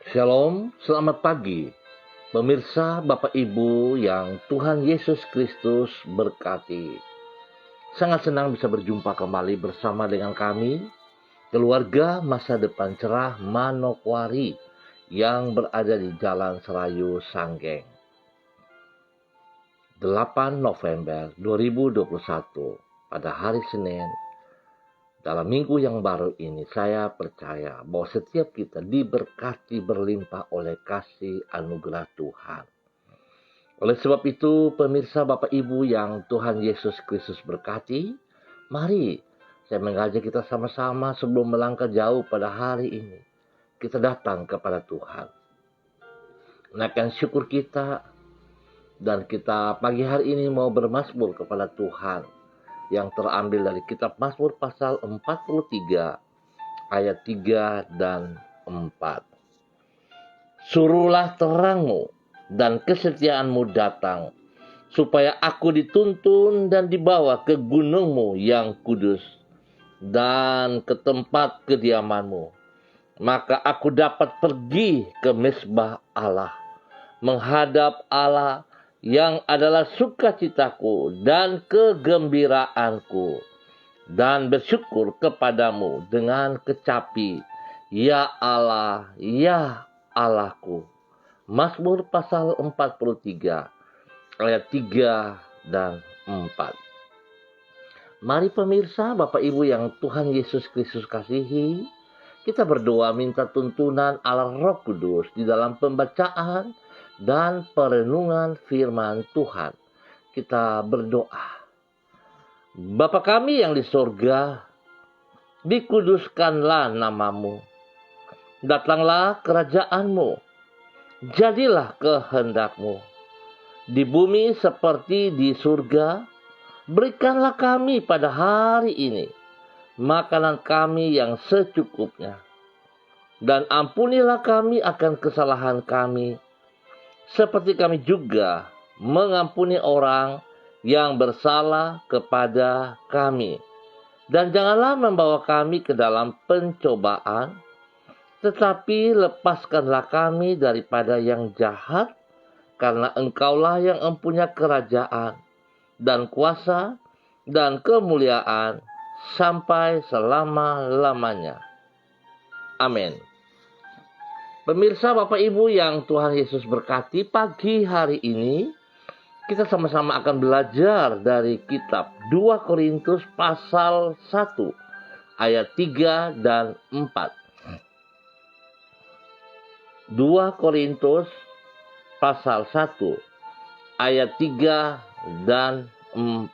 Shalom, selamat pagi. Pemirsa, Bapak Ibu yang Tuhan Yesus Kristus berkati. Sangat senang bisa berjumpa kembali bersama dengan kami, keluarga Masa Depan Cerah Manokwari yang berada di Jalan Serayu Sanggeng. 8 November 2021 pada hari Senin. Dalam minggu yang baru ini, saya percaya bahwa setiap kita diberkati berlimpah oleh kasih anugerah Tuhan. Oleh sebab itu, pemirsa Bapak Ibu yang Tuhan Yesus Kristus berkati, mari saya mengajak kita sama-sama sebelum melangkah jauh pada hari ini. Kita datang kepada Tuhan. Naikkan syukur kita, dan kita pagi hari ini mau bermazmur kepada Tuhan. Yang terambil dari kitab Mazmur pasal 43 ayat 3 dan 4. Suruhlah terangmu dan kesetiaanmu datang, supaya aku dituntun dan dibawa ke gunungmu yang kudus dan ke tempat kediamanmu. Maka aku dapat pergi ke mezbah Allah, menghadap Allah yang adalah sukacitaku dan kegembiraanku, dan bersyukur kepadamu dengan kecapi, ya Allah, ya Allahku. Mazmur pasal 43 ayat 3 dan 4. Mari pemirsa, Bapak Ibu yang Tuhan Yesus Kristus kasihi, kita berdoa minta tuntunan Allah Roh Kudus di dalam pembacaan dan perenungan firman Tuhan. Kita berdoa. Bapa kami yang di surga, dikuduskanlah namamu. Datanglah kerajaanmu. Jadilah kehendakmu. Di bumi seperti di surga, berikanlah kami pada hari ini makanan kami yang secukupnya. Dan ampunilah kami akan kesalahan kami, seperti kami juga mengampuni orang yang bersalah kepada kami. Dan janganlah membawa kami ke dalam pencobaan, tetapi lepaskanlah kami daripada yang jahat, karena Engkaulah yang mempunyai kerajaan dan kuasa dan kemuliaan sampai selama-lamanya. Amin. Pemirsa Bapak Ibu yang Tuhan Yesus berkati, pagi hari ini kita sama-sama akan belajar dari kitab 2 Korintus pasal 1 ayat 3 dan 4. 2 Korintus pasal 1 ayat 3 dan 4.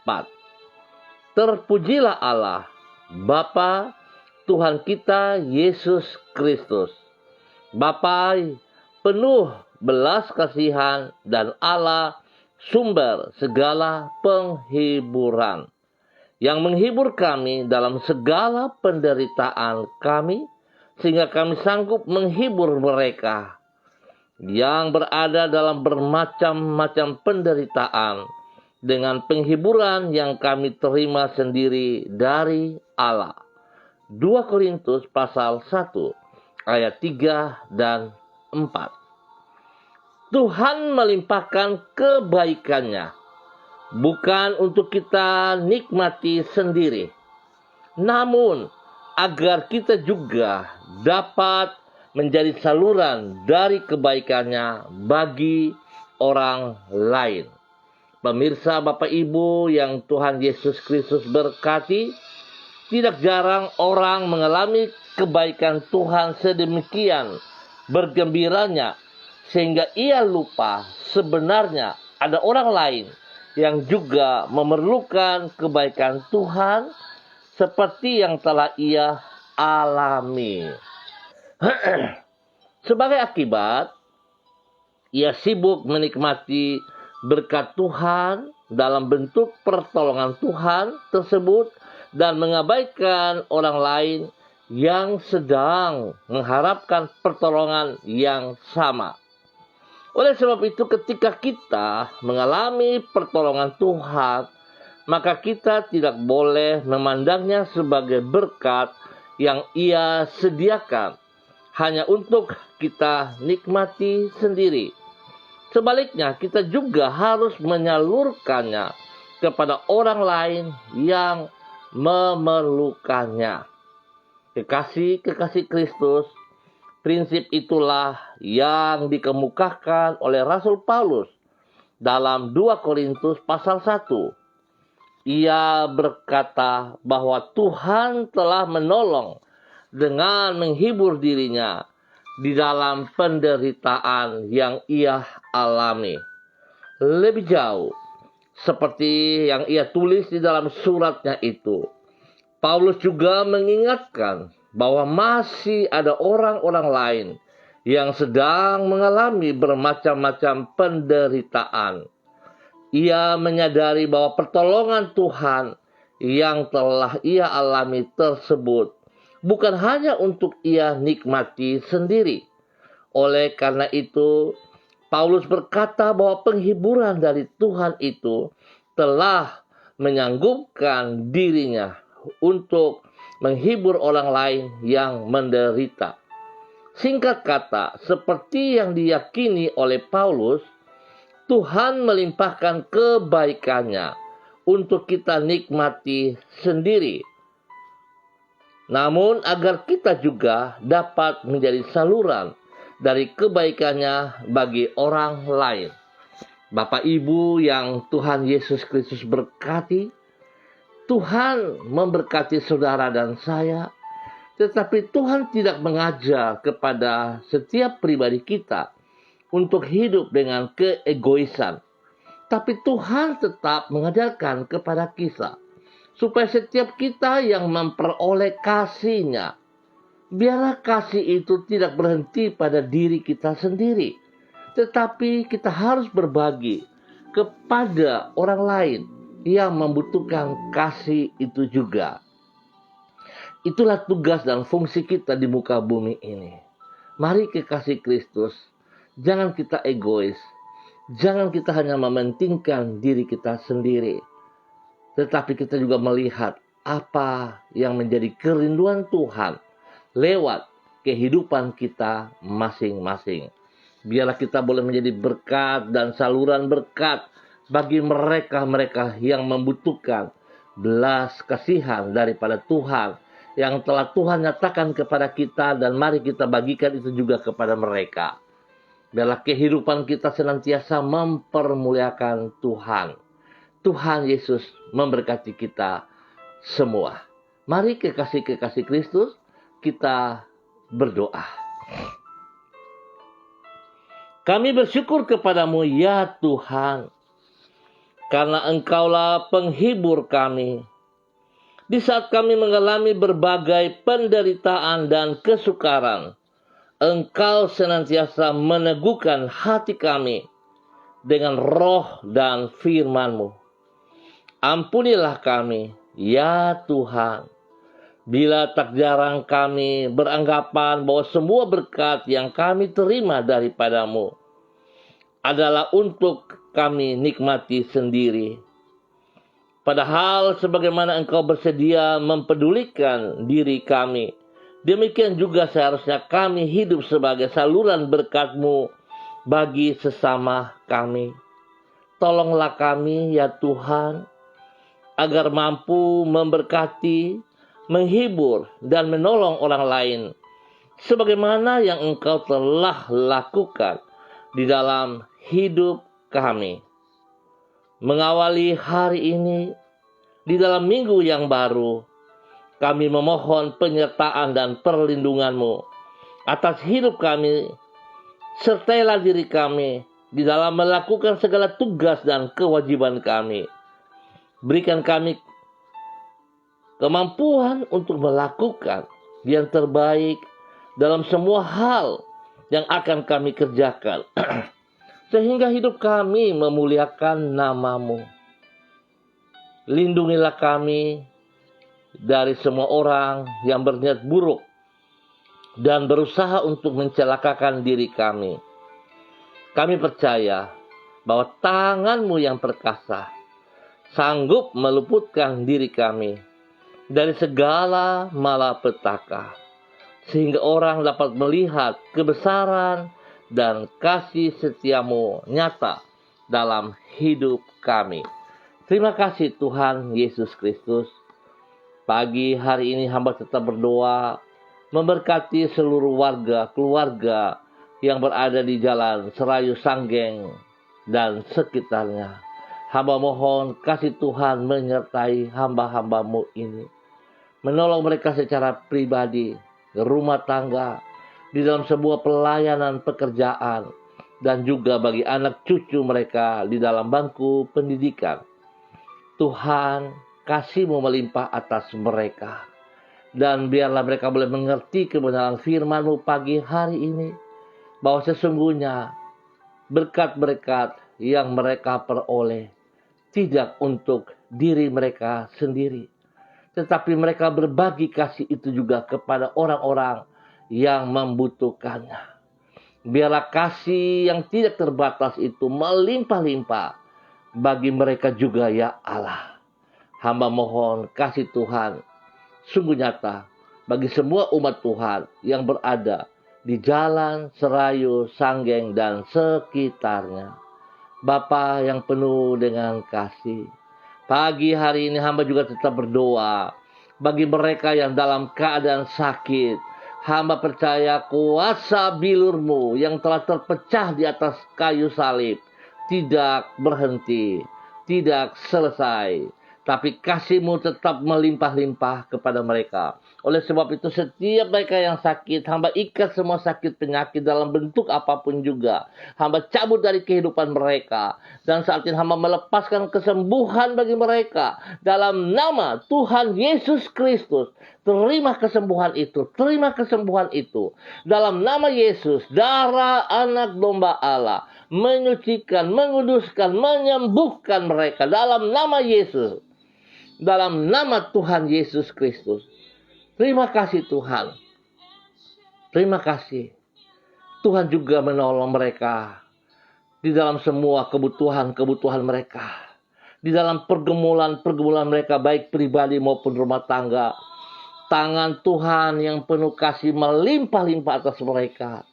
Terpujilah Allah, Bapa Tuhan kita Yesus Kristus, Bapa penuh belas kasihan dan Allah sumber segala penghiburan, yang menghibur kami dalam segala penderitaan kami, sehingga kami sanggup menghibur mereka yang berada dalam bermacam-macam penderitaan dengan penghiburan yang kami terima sendiri dari Allah. 2 Korintus pasal 1 ayat 3 dan 4. Tuhan melimpahkan kebaikannya bukan untuk kita nikmati sendiri, namun agar kita juga dapat menjadi saluran dari kebaikannya bagi orang lain. Pemirsa Bapak Ibu yang Tuhan Yesus Kristus berkati, tidak jarang orang mengalami kebaikan Tuhan sedemikian bergembiranya, sehingga ia lupa sebenarnya ada orang lain yang juga memerlukan kebaikan Tuhan seperti yang telah ia alami. Sebagai akibat, ia sibuk menikmati berkat Tuhan dalam bentuk pertolongan Tuhan tersebut dan mengabaikan orang lain yang sedang mengharapkan pertolongan yang sama. Oleh sebab itu, ketika kita mengalami pertolongan Tuhan, maka kita tidak boleh memandangnya sebagai berkat yang Ia sediakan, hanya untuk kita nikmati sendiri. Sebaliknya, kita juga harus menyalurkannya kepada orang lain yang memerlukannya. Kekasih-kekasih Kristus, prinsip itulah yang dikemukakan oleh Rasul Paulus dalam 2 Korintus pasal 1. Ia berkata bahwa Tuhan telah menolong dengan menghibur dirinya di dalam penderitaan yang ia alami. Lebih jauh, seperti yang ia tulis di dalam suratnya itu, Paulus juga mengingatkan bahwa masih ada orang-orang lain yang sedang mengalami bermacam-macam penderitaan. Ia menyadari bahwa pertolongan Tuhan yang telah ia alami tersebut bukan hanya untuk ia nikmati sendiri. Oleh karena itu, Paulus berkata bahwa penghiburan dari Tuhan itu telah menyanggupkan dirinya untuk menghibur orang lain yang menderita. Singkat kata, seperti yang diyakini oleh Paulus, Tuhan melimpahkan kebaikannya untuk kita nikmati sendiri. Namun agar kita juga dapat menjadi saluran dari kebaikannya bagi orang lain. Bapak Ibu yang Tuhan Yesus Kristus berkati, Tuhan memberkati saudara dan saya, tetapi Tuhan tidak mengajar kepada setiap pribadi kita untuk hidup dengan keegoisan. Tapi Tuhan tetap mengajarkan kepada kita supaya setiap kita yang memperoleh kasih-Nya, biarlah kasih itu tidak berhenti pada diri kita sendiri, tetapi kita harus berbagi kepada orang lain yang membutuhkan kasih itu juga. Itulah tugas dan fungsi kita di muka bumi ini. Mari kekasih Kristus, jangan kita egois. Jangan kita hanya mementingkan diri kita sendiri. Tetapi kita juga melihat apa yang menjadi kerinduan Tuhan lewat kehidupan kita masing-masing. Biarlah kita boleh menjadi berkat dan saluran berkat bagi mereka-mereka yang membutuhkan belas kasihan daripada Tuhan yang telah Tuhan nyatakan kepada kita, dan mari kita bagikan itu juga kepada mereka. Biarlah kehidupan kita senantiasa mempermuliakan Tuhan. Tuhan Yesus memberkati kita semua. Mari kekasih-kekasih Kristus, kita berdoa. Kami bersyukur kepadamu ya Tuhan, karena Engkaulah penghibur kami. Di saat kami mengalami berbagai penderitaan dan kesukaran, Engkau senantiasa meneguhkan hati kami dengan roh dan firman-Mu. Ampunilah kami, ya Tuhan, bila tak jarang kami beranggapan bahwa semua berkat yang kami terima daripada-Mu adalah untuk kami nikmati sendiri. Padahal sebagaimana Engkau bersedia mempedulikan diri kami, demikian juga seharusnya kami hidup sebagai saluran berkat-Mu bagi sesama kami. Tolonglah kami ya Tuhan, agar mampu memberkati, menghibur, dan menolong orang lain, sebagaimana yang Engkau telah lakukan di dalam hidup kami. Mengawali hari ini, di dalam minggu yang baru, kami memohon penyertaan dan perlindungan-Mu atas hidup kami. Sertailah diri kami di dalam melakukan segala tugas dan kewajiban kami. Berikan kami kemampuan untuk melakukan yang terbaik dalam semua hal yang akan kami kerjakan. Sehingga hidup kami memuliakan nama-Mu. Lindungilah kami dari semua orang yang berniat buruk dan berusaha untuk mencelakakan diri kami. Kami percaya bahwa tangan-Mu yang perkasa sanggup meluputkan diri kami dari segala malapetaka. sehingga orang dapat melihat kebesaran dan kasih setiamu nyata dalam hidup kami. Terima kasih Tuhan Yesus Kristus. Pagi hari ini hamba tetap berdoa, memberkati seluruh warga, keluarga yang berada di jalan Serayu Sanggeng dan sekitarnya. Hamba mohon kasih Tuhan menyertai hamba-hambamu ini. Menolong mereka secara pribadi, rumah tangga, di dalam sebuah pelayanan pekerjaan, dan juga bagi anak cucu mereka di dalam bangku pendidikan. Tuhan, kasih-Mu melimpah atas mereka. Dan biarlah mereka boleh mengerti kebenaran firman-Mu pagi hari ini, bahwa sesungguhnya berkat-berkat yang mereka peroleh tidak untuk diri mereka sendiri, tetapi mereka berbagi kasih itu juga kepada orang-orang yang membutuhkannya. Biarlah kasih yang tidak terbatas itu melimpah-limpah bagi mereka juga, ya Allah. Hamba mohon kasih Tuhan sungguh nyata bagi semua umat Tuhan yang berada di jalan Serayu Sanggeng dan sekitarnya. Bapa yang penuh dengan kasih, pagi hari ini hamba juga tetap berdoa bagi mereka yang dalam keadaan sakit. Hamba percaya kuasa bilur-Mu yang telah terpecah di atas kayu salib tidak berhenti, tidak selesai, tapi kasih-Mu tetap melimpah-limpah kepada mereka. Oleh sebab itu setiap mereka yang sakit, hamba ikat semua sakit penyakit dalam bentuk apapun juga. Hamba cabut dari kehidupan mereka. Dan saat ini hamba melepaskan kesembuhan bagi mereka. Dalam nama Tuhan Yesus Kristus. Terima kesembuhan itu. Terima kesembuhan itu. Dalam nama Yesus, darah anak domba Allah menyucikan, menguduskan, menyembuhkan mereka. Dalam nama Yesus. Dalam nama Tuhan Yesus Kristus. Terima kasih Tuhan. Terima kasih. Tuhan juga menolong mereka di dalam semua kebutuhan-kebutuhan mereka. Di dalam pergumulan-pergumulan mereka baik pribadi maupun rumah tangga. Tangan Tuhan yang penuh kasih melimpah-limpah atas mereka.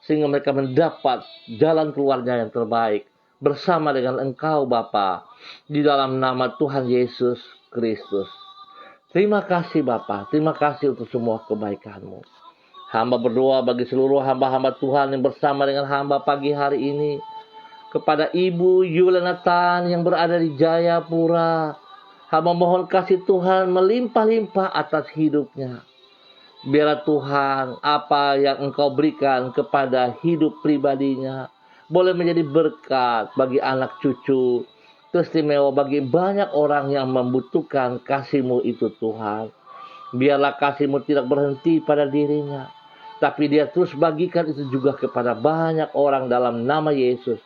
Sehingga mereka mendapat jalan keluarnya yang terbaik. Bersama dengan Engkau Bapa. Di dalam nama Tuhan Yesus Kristus. Terima kasih Bapa, terima kasih untuk semua kebaikan-Mu. Hamba berdoa bagi seluruh hamba-hamba Tuhan yang bersama dengan hamba pagi hari ini. Kepada Ibu Yulanatan yang berada di Jayapura. Hamba mohon kasih Tuhan melimpah-limpah atas hidupnya. Biarlah Tuhan apa yang Engkau berikan kepada hidup pribadinya boleh menjadi berkat bagi anak cucu. Istimewa bagi banyak orang yang membutuhkan kasih-Mu itu Tuhan. Biarlah kasih-Mu tidak berhenti pada dirinya, tapi dia terus bagikan itu juga kepada banyak orang dalam nama Yesus.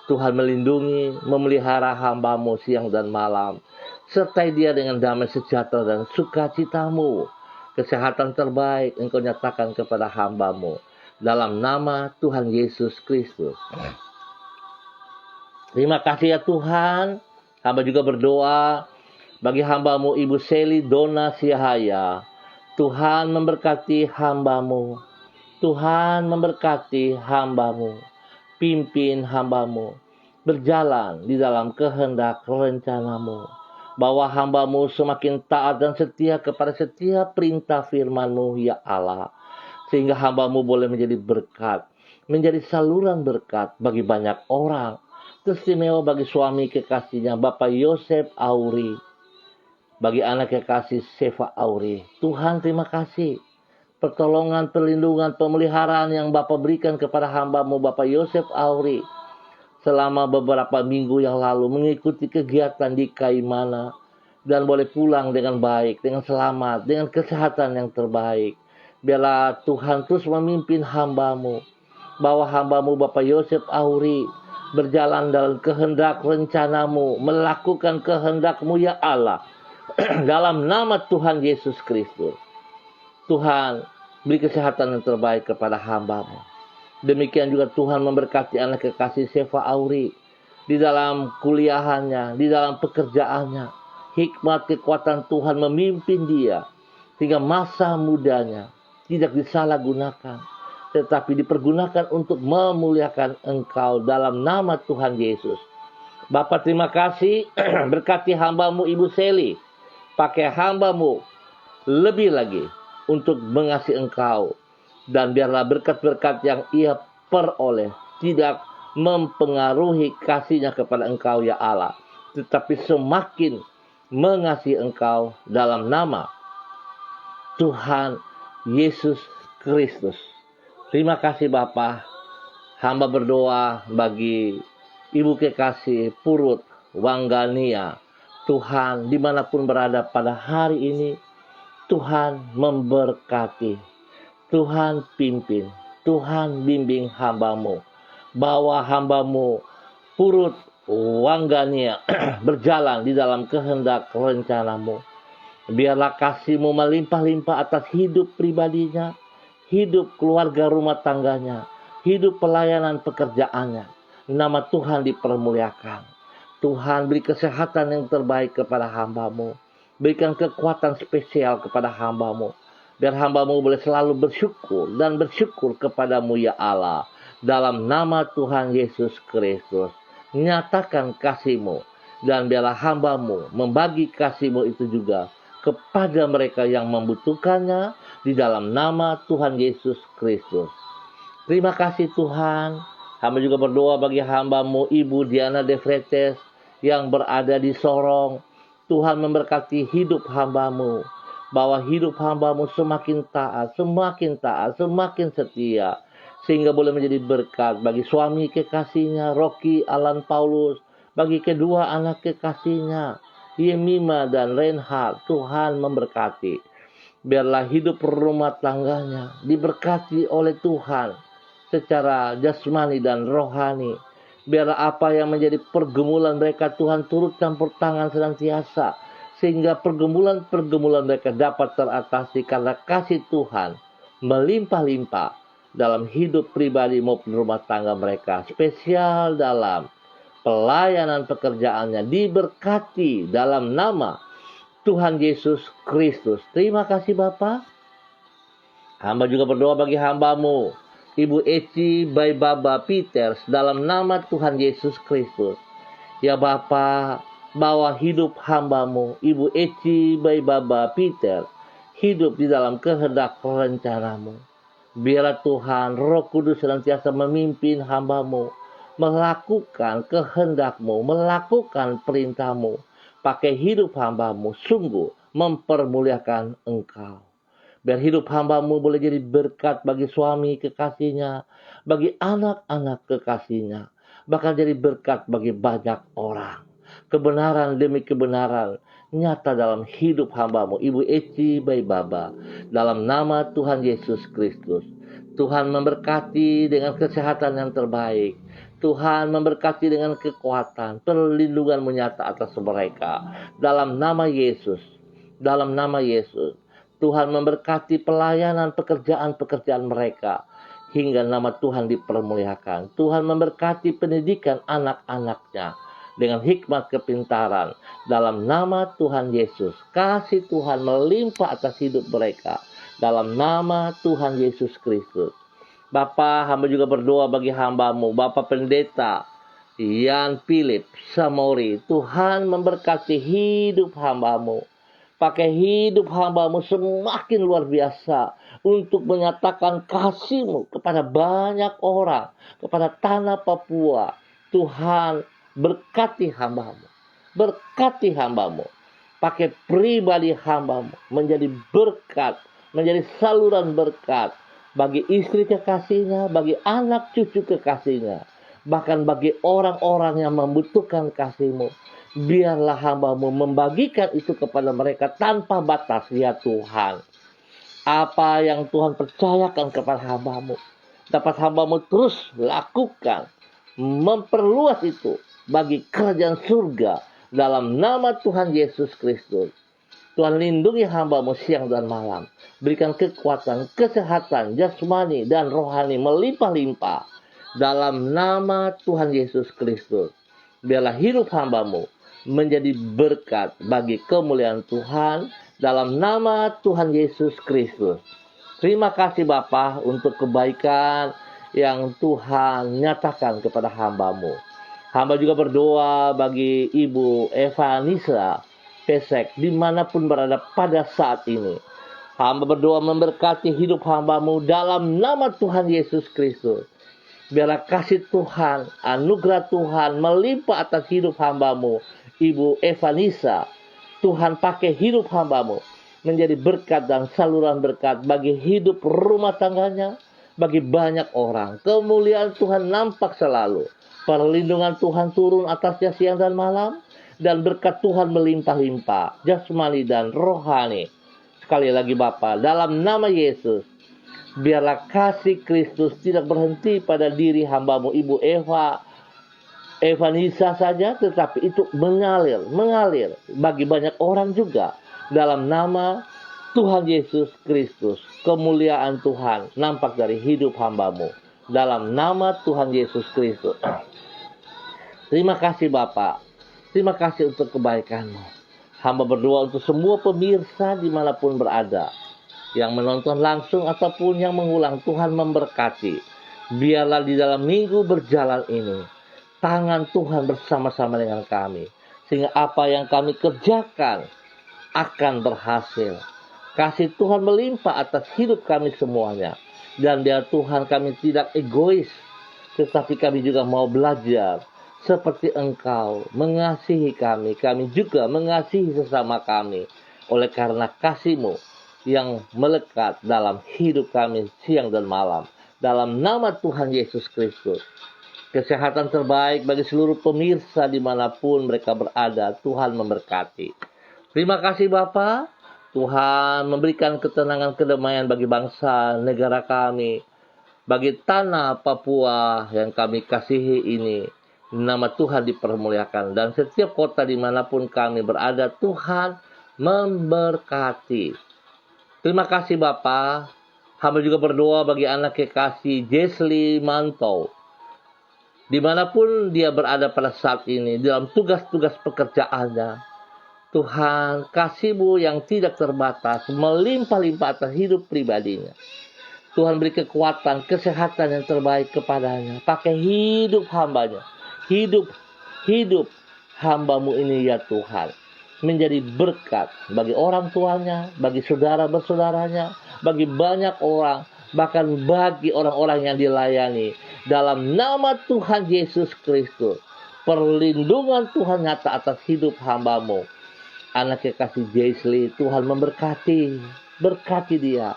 Tuhan melindungi, memelihara hamba-Mu siang dan malam. Sertai dia dengan damai sejahtera dan sukacita-Mu. Kesehatan terbaik Engkau nyatakan kepada hamba-Mu. Dalam nama Tuhan Yesus Kristus. Terima kasih ya Tuhan. Hamba juga berdoa bagi hamba-Mu Ibu Seli Dona Siahaya. Tuhan memberkati hamba-Mu. Tuhan memberkati hamba-Mu. Pimpin hamba-Mu berjalan di dalam kehendak rencana-Mu. Bahwa hamba-Mu semakin taat dan setia kepada setiap perintah firman-Mu ya Allah. Sehingga hamba-Mu boleh menjadi berkat. Menjadi saluran berkat bagi banyak orang. Istimewa bagi suami kekasihnya Bapak Yosef Auri. Bagi anak kekasih Seva Auri. Tuhan terima kasih. Pertolongan, perlindungan, pemeliharaan yang Bapak berikan kepada hamba-Mu Bapak Yosef Auri. Selama beberapa minggu yang lalu mengikuti kegiatan di Kaimana. Dan boleh pulang dengan baik, dengan selamat, dengan kesehatan yang terbaik. Biarlah Tuhan terus memimpin hamba-Mu. Bahwa hamba-Mu Bapak Yosef Auri berjalan dalam kehendak rencana-Mu, melakukan kehendak-Mu ya Allah. Dalam nama Tuhan Yesus Kristus. Tuhan, beri kesehatan yang terbaik kepada hamba-Mu. Demikian juga Tuhan memberkati anak kekasih Seva Auri. Di dalam kuliahannya, di dalam pekerjaannya. Hikmat kekuatan Tuhan memimpin dia. Sehingga masa mudanya tidak disalahgunakan, tetapi dipergunakan untuk memuliakan Engkau dalam nama Tuhan Yesus. Bapa, terima kasih berkati hamba-Mu Ibu Seli. Pakai hamba-Mu lebih lagi untuk mengasihi Engkau. Dan biarlah berkat-berkat yang ia peroleh tidak mempengaruhi kasihnya kepada Engkau ya Allah, tetapi semakin mengasihi Engkau dalam nama Tuhan Yesus Kristus. Terima kasih Bapa. Hamba berdoa bagi Ibu kekasih Purut Wanggania. Tuhan dimanapun berada pada hari ini, Tuhan memberkati, Tuhan pimpin, Tuhan bimbing hamba-Mu. Bawa hamba-Mu Purut Wanggania berjalan di dalam kehendak rencana-Mu. Biarlah kasih-Mu melimpah-limpah atas hidup pribadinya, hidup keluarga rumah tangganya, hidup pelayanan pekerjaannya. Nama Tuhan dipermuliakan. Tuhan beri kesehatan yang terbaik kepada hamba-Mu. Berikan kekuatan spesial kepada hamba-Mu. Biar hamba-Mu boleh selalu bersyukur dan bersyukur kepada-Mu ya Allah. Dalam nama Tuhan Yesus Kristus. Nyatakan kasih-Mu. Dan biarlah hamba-Mu membagi kasih-Mu itu juga kepada mereka yang membutuhkannya. Di dalam nama Tuhan Yesus Kristus. Terima kasih Tuhan. Hamba juga berdoa bagi hamba-Mu Ibu Diana De Vretes yang berada di Sorong. Tuhan memberkati hidup hamba-Mu. Bahwa hidup hamba-Mu semakin taat, semakin setia. Sehingga boleh menjadi berkat bagi suami kekasihnya, Rocky Alan Paulus. Bagi kedua anak kekasihnya, Yemima dan Reinhard. Tuhan memberkati. Biarlah hidup rumah tangganya diberkati oleh Tuhan secara jasmani dan rohani. Biarlah apa yang menjadi pergumulan mereka Tuhan turut campur tangan senantiasa. Sehingga pergumulan mereka dapat teratasi karena kasih Tuhan melimpah-limpah dalam hidup pribadi maupun rumah tangga mereka. Spesial dalam pelayanan pekerjaannya diberkati dalam nama Tuhan Yesus Kristus. Terima kasih Bapa. Hamba juga berdoa bagi hamba-Mu Ibu Eci Baibaba Peters dalam nama Tuhan Yesus Kristus. Ya Bapa, bawa hidup hamba-Mu Ibu Eci Baibaba Peters hidup di dalam kehendak rencana-Mu. Biarlah Tuhan Roh Kudus senantiasa memimpin hamba-Mu melakukan kehendak-Mu, melakukan perintah-Mu. Pakai hidup hamba-Mu sungguh mempermuliakan Engkau. Biar hidup hamba-Mu boleh jadi berkat bagi suami kekasihnya, bagi anak-anak kekasihnya, bahkan jadi berkat bagi banyak orang. Kebenaran demi kebenaran nyata dalam hidup hamba-Mu Ibu Eci Baibaba dalam nama Tuhan Yesus Kristus. Tuhan memberkati dengan kesehatan yang terbaik. Tuhan memberkati dengan kekuatan, perlindungan menyata atas mereka. Dalam nama Yesus. Dalam nama Yesus. Tuhan memberkati pelayanan pekerjaan-pekerjaan mereka. Hingga nama Tuhan dipermuliakan. Tuhan memberkati pendidikan anak-anaknya. Dengan hikmat kepintaran. Dalam nama Tuhan Yesus. Kasih Tuhan melimpah atas hidup mereka. Dalam nama Tuhan Yesus Kristus. Bapa, hamba juga berdoa bagi hamba-Mu, Bapak Pendeta Yan Philip Samori. Tuhan memberkati hidup hamba-Mu. Pakai hidup hamba-Mu semakin luar biasa untuk menyatakan kasih-Mu kepada banyak orang, kepada tanah Papua. Tuhan berkati hamba-Mu. Berkati hamba-Mu. Pakai pribadi hamba-Mu menjadi berkat, menjadi saluran berkat bagi istri kekasihnya, bagi anak cucu kekasihnya, bahkan bagi orang-orang yang membutuhkan kasih-Mu. Biarlah hamba-Mu membagikan itu kepada mereka tanpa batas ya Tuhan. Apa yang Tuhan percayakan kepada hamba-Mu, dapat hamba-Mu terus lakukan, memperluas itu bagi kerajaan surga dalam nama Tuhan Yesus Kristus. Tuhan lindungi hamba-Mu siang dan malam. Berikan kekuatan, kesehatan, jasmani dan rohani melimpah-limpah. Dalam nama Tuhan Yesus Kristus. Biarlah hidup hamba-Mu menjadi berkat bagi kemuliaan Tuhan. Dalam nama Tuhan Yesus Kristus. Terima kasih Bapa untuk kebaikan yang Tuhan nyatakan kepada hamba-Mu. Hamba juga berdoa bagi Ibu Evanisa Pesek dimanapun berada pada saat ini. Hamba berdoa memberkati hidup hamba-Mu dalam nama Tuhan Yesus Kristus. Biarlah kasih Tuhan, anugerah Tuhan melimpah atas hidup hamba-Mu, Ibu Evanisa. Tuhan pakai hidup hamba-Mu menjadi berkat dan saluran berkat bagi hidup rumah tangganya, bagi banyak orang. Kemuliaan Tuhan nampak selalu. Perlindungan Tuhan turun atasnya siang dan malam, dan berkat Tuhan melimpah-limpah, jasmani dan rohani. Sekali lagi Bapa, dalam nama Yesus, biarlah kasih Kristus tidak berhenti pada diri hamba-Mu Ibu Evanisa saja, tetapi itu mengalir bagi banyak orang juga. Dalam nama Tuhan Yesus Kristus, kemuliaan Tuhan nampak dari hidup hamba-Mu. Dalam nama Tuhan Yesus Kristus. Terima kasih Bapa. Terima kasih untuk kebaikan-Mu. Hamba berdoa untuk semua pemirsa dimanapun berada, yang menonton langsung ataupun yang mengulang. Tuhan memberkati. Biarlah di dalam minggu berjalan ini, tangan Tuhan bersama-sama dengan kami, sehingga apa yang kami kerjakan akan berhasil. Kasih Tuhan melimpah atas hidup kami semuanya. Dan biar Tuhan kami tidak egois, tetapi kami juga mau belajar seperti Engkau mengasihi kami. Kami juga mengasihi sesama kami. Oleh karena kasih-Mu yang melekat dalam hidup kami siang dan malam. Dalam nama Tuhan Yesus Kristus. Kesehatan terbaik bagi seluruh pemirsa dimanapun mereka berada. Tuhan memberkati. Terima kasih Bapa. Tuhan memberikan ketenangan kedamaian bagi bangsa negara kami. Bagi tanah Papua yang kami kasihi ini. Nama Tuhan dipermuliakan. Dan setiap kota dimanapun kami berada, Tuhan memberkati. Terima kasih Bapa. Hamba juga berdoa bagi anak kekasih Jesli Manto. Dimanapun dia berada pada saat ini, dalam tugas-tugas pekerjaannya, Tuhan kasih-Mu yang tidak terbatas melimpah-limpah atas hidup pribadinya. Tuhan beri kekuatan, kesehatan yang terbaik kepadanya. Pakai hidup hambanya. Hidup hamba-Mu ini ya Tuhan. Menjadi berkat bagi orang tuanya, bagi saudara-bersaudaranya, bagi banyak orang, bahkan bagi orang-orang yang dilayani. Dalam nama Tuhan Yesus Kristus, perlindungan Tuhan nyata atas hidup hamba-Mu. Anak kekasih Jesli, Tuhan memberkati. Berkati dia,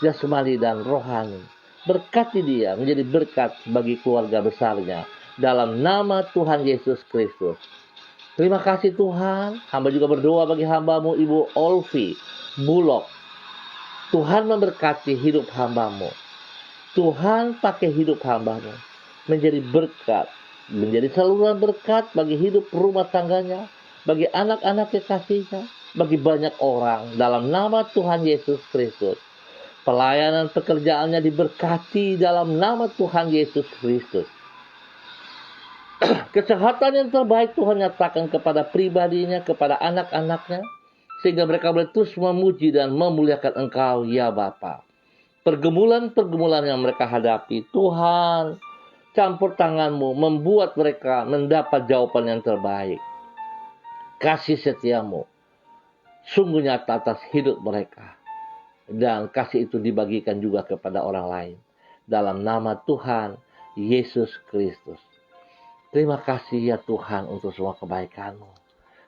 jasmani dan rohani. Berkati dia menjadi berkat bagi keluarga besarnya. Dalam nama Tuhan Yesus Kristus. Terima kasih Tuhan. Hamba juga berdoa bagi hamba-Mu Ibu Olvi Bulog. Tuhan memberkati hidup hamba-Mu. Tuhan pakai hidup hamba-Mu menjadi berkat, menjadi saluran berkat bagi hidup rumah tangganya, bagi anak-anak kekasihnya, bagi banyak orang. Dalam nama Tuhan Yesus Kristus. Pelayanan pekerjaannya diberkati dalam nama Tuhan Yesus Kristus. Kesehatan yang terbaik Tuhan nyatakan kepada pribadinya, kepada anak-anaknya, sehingga mereka boleh terus memuji dan memuliakan Engkau ya Bapa. Pergumulan-pergumulan yang mereka hadapi, Tuhan campur tangan-Mu membuat mereka mendapat jawaban yang terbaik. Kasih setia-Mu sungguh nyata atas hidup mereka, dan kasih itu dibagikan juga kepada orang lain. Dalam nama Tuhan Yesus Kristus. Terima kasih ya Tuhan untuk semua kebaikan-Mu.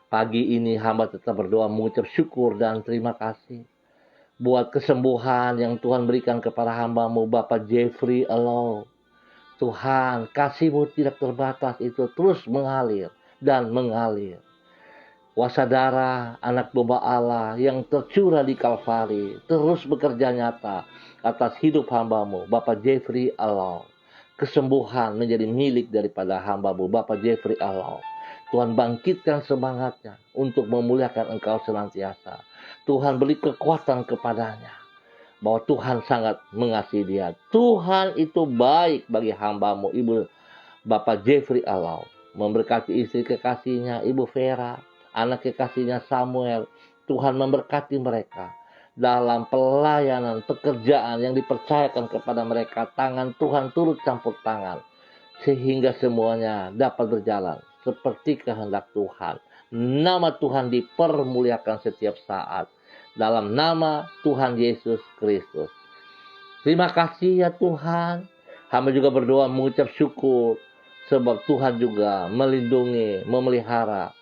Pagi ini hamba tetap berdoa mengucap syukur dan terima kasih buat kesembuhan yang Tuhan berikan kepada hamba-Mu Bapak Jeffrey Alow. Tuhan, kasih-Mu tidak terbatas itu terus mengalir dan mengalir. Kuasa darah anak domba Allah yang tercurah di Kalvari terus bekerja nyata atas hidup hamba-Mu Bapak Jeffrey Alow. Kesembuhan menjadi milik daripada hamba-Mu Bapak Jeffrey Alow. Tuhan bangkitkan semangatnya untuk memuliakan Engkau senantiasa. Tuhan beri kekuatan kepadanya, bahwa Tuhan sangat mengasihi dia. Tuhan itu baik bagi hamba-Mu Ibu Bapak Jeffrey Alow. Memberkati istri kekasihnya Ibu Vera, anak kekasihnya Samuel. Tuhan memberkati mereka. dalam pelayanan, pekerjaan yang dipercayakan kepada mereka. Tangan Tuhan turut campur tangan, sehingga semuanya dapat berjalan seperti kehendak Tuhan. Nama Tuhan dipermuliakan setiap saat. Dalam nama Tuhan Yesus Kristus. Terima kasih ya Tuhan. Hamba juga berdoa mengucap syukur, sebab Tuhan juga melindungi, memelihara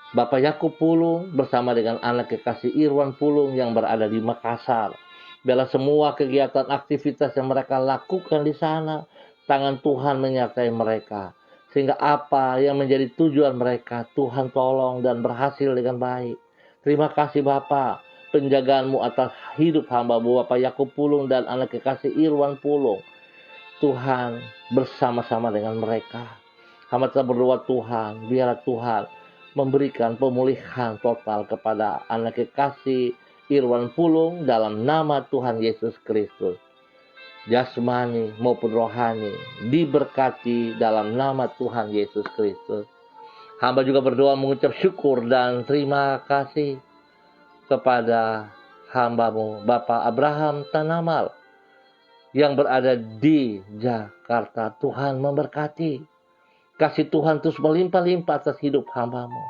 Bapak Yakub Pulung bersama dengan anak kekasih Irwan Pulung yang berada di Makassar. Biarlah semua kegiatan aktivitas yang mereka lakukan di sana, tangan Tuhan menyertai mereka. Sehingga apa yang menjadi tujuan mereka, Tuhan tolong dan berhasil dengan baik. Terima kasih Bapak, penjagaanmu atas hidup hamba-Mu Bapak Yakub Pulung dan anak kekasih Irwan Pulung. Tuhan bersama-sama dengan mereka. Hamba telah berdoa Tuhan, biarlah Tuhan memberikan pemulihan total kepada anak kekasih Irwan Pulung dalam nama Tuhan Yesus Kristus. Jasmani maupun rohani diberkati dalam nama Tuhan Yesus Kristus. Hamba juga berdoa mengucap syukur dan terima kasih kepada hamba-Mu Bapak Abraham Tanamal yang berada di Jakarta. Tuhan memberkati. Kasih Tuhan terus melimpah-limpah atas hidup hamba-Mu.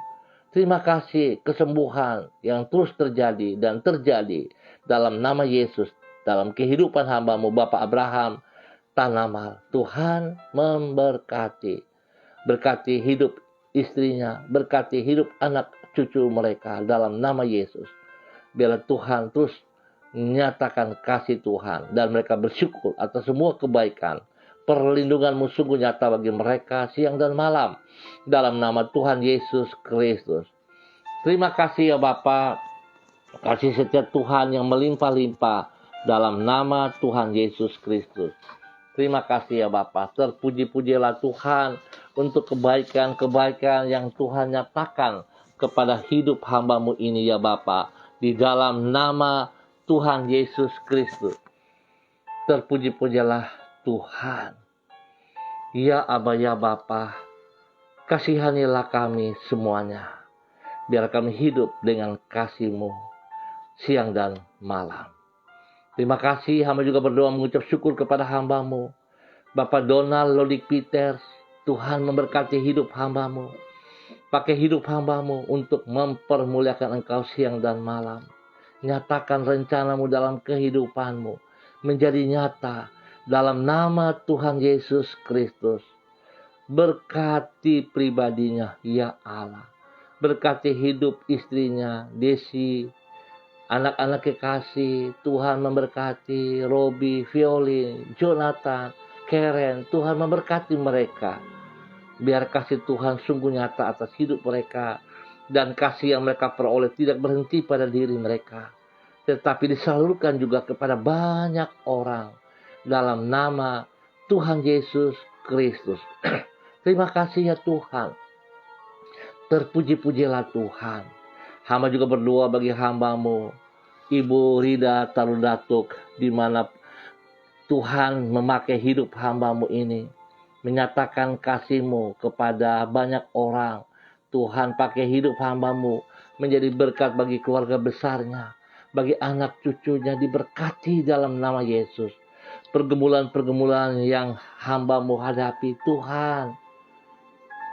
Terima kasih kesembuhan yang terus terjadi dan terjadi dalam nama Yesus. Dalam kehidupan hamba-Mu Bapak Abraham Tanamal. Tuhan memberkati. Berkati hidup istrinya. Berkati hidup anak cucu mereka dalam nama Yesus. Biarlah Tuhan terus menyatakan kasih Tuhan. Dan mereka bersyukur atas semua kebaikan. Perlindungan-Mu sungguh nyata bagi mereka siang dan malam. Dalam nama Tuhan Yesus Kristus. Terima kasih ya Bapa. Kasih setiap Tuhan yang melimpah-limpah. Dalam nama Tuhan Yesus Kristus. Terima kasih ya Bapa. Terpuji-pujilah Tuhan. Untuk kebaikan-kebaikan yang Tuhan nyatakan kepada hidup hamba-Mu ini ya Bapa. Di dalam nama Tuhan Yesus Kristus. Terpuji-pujilah Tuhan. Ya Aba ya Bapa, kasihanilah kami semuanya. Biar kami hidup dengan kasih-Mu siang dan malam. Terima kasih, hamba juga berdoa mengucap syukur kepada hamba-Mu Bapak Donald Lodik Peters. Tuhan memberkati hidup hamba-Mu. Pakai hidup hamba-Mu untuk mempermuliakan Engkau siang dan malam. Nyatakan rencana-Mu dalam kehidupan-Mu menjadi nyata dalam nama Tuhan Yesus Kristus. Berkati pribadinya ya Allah. Berkati hidup istrinya Desi, anak-anak kekasih. Tuhan memberkati Robi, Violin, Jonathan, Karen. Tuhan memberkati mereka. Biar kasih Tuhan sungguh nyata atas hidup mereka. Dan kasih yang mereka peroleh tidak berhenti pada diri mereka, tetapi disalurkan juga kepada banyak orang. Dalam nama Tuhan Yesus Kristus. Terima kasih ya Tuhan. Terpuji-pujilah Tuhan. Hamba juga berdoa bagi hamba-Mu Ibu Rida Tarudatuk, di mana Tuhan memakai hidup hamba-Mu ini. Menyatakan kasih-Mu kepada banyak orang. Tuhan pakai hidup hamba-Mu menjadi berkat bagi keluarga besarnya. Bagi anak cucunya diberkati dalam nama Yesus. Pergumulan-pergumulan yang hamba-Mu hadapi,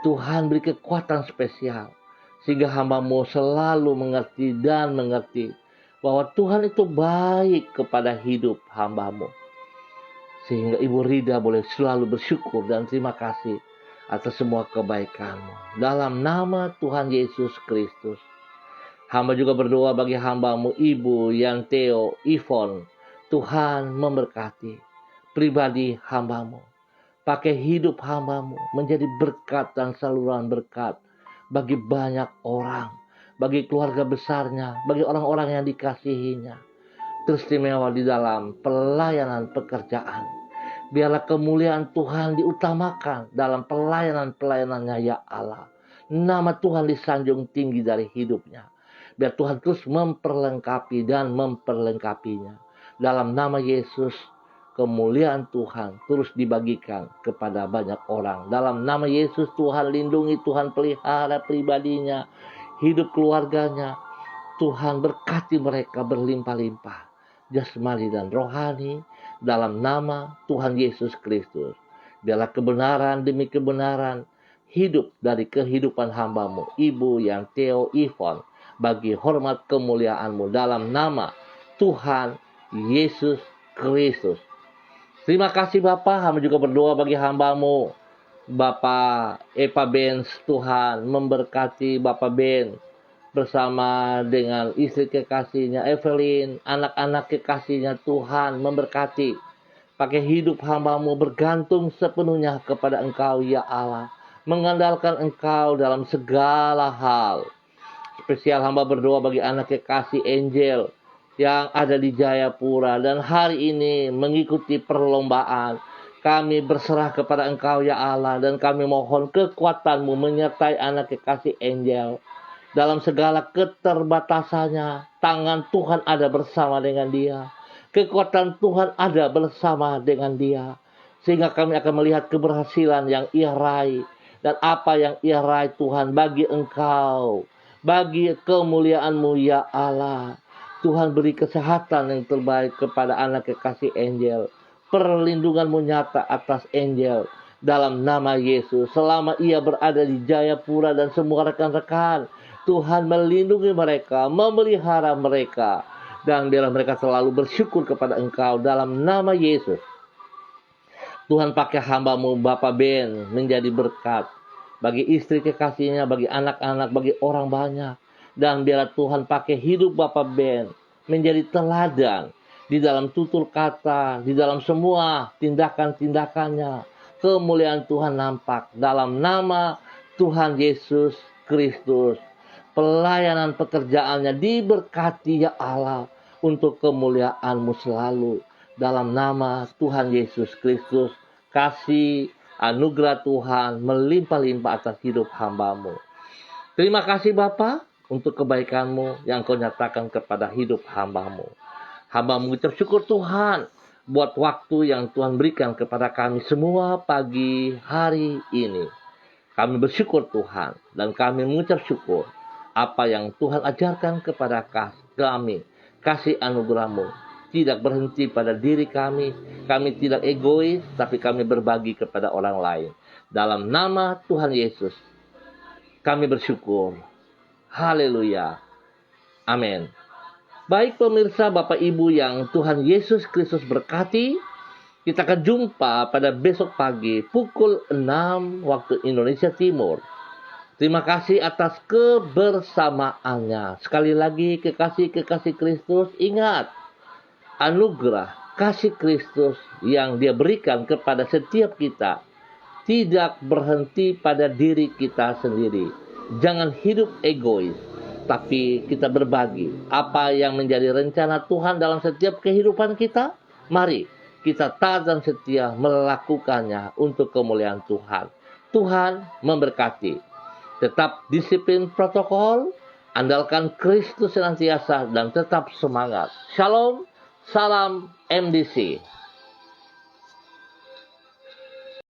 Tuhan beri kekuatan spesial. Sehingga hamba-Mu selalu mengerti dan mengerti bahwa Tuhan itu baik kepada hidup hamba-Mu. Sehingga Ibu Rida boleh selalu bersyukur dan terima kasih atas semua kebaikan-Mu. Dalam nama Tuhan Yesus Kristus. Hamba juga berdoa bagi hamba-Mu Ibu Yanteo Ivon. Tuhan memberkati pribadi hamba-Mu. Pakai hidup hamba-Mu menjadi berkat dan saluran berkat bagi banyak orang. Bagi keluarga besarnya, bagi orang-orang yang dikasihinya. Teristimewa di dalam pelayanan pekerjaan. Biarlah kemuliaan Tuhan diutamakan dalam pelayanan-pelayanannya ya Allah. Nama Tuhan disanjung tinggi dari hidupnya. Biar Tuhan terus memperlengkapi dan memperlengkapinya. Dalam nama Yesus, kemuliaan Tuhan terus dibagikan kepada banyak orang. Dalam nama Yesus, Tuhan lindungi, Tuhan pelihara pribadinya, hidup keluarganya. Tuhan berkati mereka berlimpah-limpah. jasmani dan rohani dalam nama Tuhan Yesus Kristus. Biarlah kebenaran demi kebenaran hidup dari kehidupan hamba-Mu, Ibu yang Theo Ivon, bagi hormat kemuliaan-Mu dalam nama Tuhan Yesus Kristus. Terima kasih Bapa, hamba juga berdoa bagi hamba-Mu, Bapak Epa Benz. Tuhan memberkati Bapak Ben bersama dengan istri kekasihnya Evelyn, anak-anak kekasihnya. Tuhan memberkati. Pakai hidup hamba-Mu bergantung sepenuhnya kepada Engkau ya Allah, mengandalkan Engkau dalam segala hal. Spesial hamba berdoa bagi anak kekasih Angel yang ada di Jayapura dan hari ini mengikuti perlombaan. Kami berserah kepada Engkau ya Allah, dan kami mohon kekuatan-Mu menyertai anak kekasih Angel. Dalam segala keterbatasannya, tangan Tuhan ada bersama dengan dia. Kekuatan Tuhan ada bersama dengan dia. Sehingga kami akan melihat keberhasilan yang ia raih. Dan apa yang ia raih Tuhan bagi Engkau, bagi kemuliaan-Mu ya Allah. Tuhan beri kesehatan yang terbaik kepada anak kekasih Angel. Perlindungan-Mu nyata atas Angel dalam nama Yesus. Selama ia berada di Jayapura dan semua rekan-rekan, Tuhan melindungi mereka, memelihara mereka, dan biarlah mereka selalu bersyukur kepada Engkau dalam nama Yesus. Tuhan pakai hamba-Mu Bapak Ben menjadi berkat bagi istri kekasihnya, bagi anak-anak, bagi orang banyak. Dan biarlah Tuhan pakai hidup Bapak Ben menjadi teladan di dalam tutur kata, di dalam semua tindakan-tindakannya. Kemuliaan Tuhan nampak dalam nama Tuhan Yesus Kristus. Pelayanan pekerjaannya diberkati ya Allah, untuk kemuliaan-Mu selalu. Dalam nama Tuhan Yesus Kristus, kasih anugerah Tuhan melimpah-limpah atas hidup hamba-Mu. Terima kasih Bapa untuk kebaikan-Mu yang Kau nyatakan kepada hidup hamba-Mu. Hamba-Mu bersyukur Tuhan buat waktu yang Tuhan berikan kepada kami semua pagi hari ini. Kami bersyukur Tuhan, dan kami mengucap syukur apa yang Tuhan ajarkan kepada kami. Kasih anugerah-Mu tidak berhenti pada diri kami. Kami tidak egois, tapi kami berbagi kepada orang lain. Dalam nama Tuhan Yesus kami bersyukur. Haleluya. Amin. Baik pemirsa, Bapak Ibu yang Tuhan Yesus Kristus berkati, kita akan jumpa pada besok pagi pukul 6 waktu Indonesia Timur. Terima kasih atas kebersamaannya. Sekali lagi, kekasih-kekasih Kristus, ingat anugerah kasih Kristus yang Dia berikan kepada setiap kita tidak berhenti pada diri kita sendiri. Jangan hidup egois, tapi kita berbagi apa yang menjadi rencana Tuhan dalam setiap kehidupan kita. Mari kita taat dan setia melakukannya untuk kemuliaan Tuhan. Tuhan memberkati. Tetap disiplin protokol, andalkan Kristus senantiasa, dan tetap semangat. Shalom, salam MDC.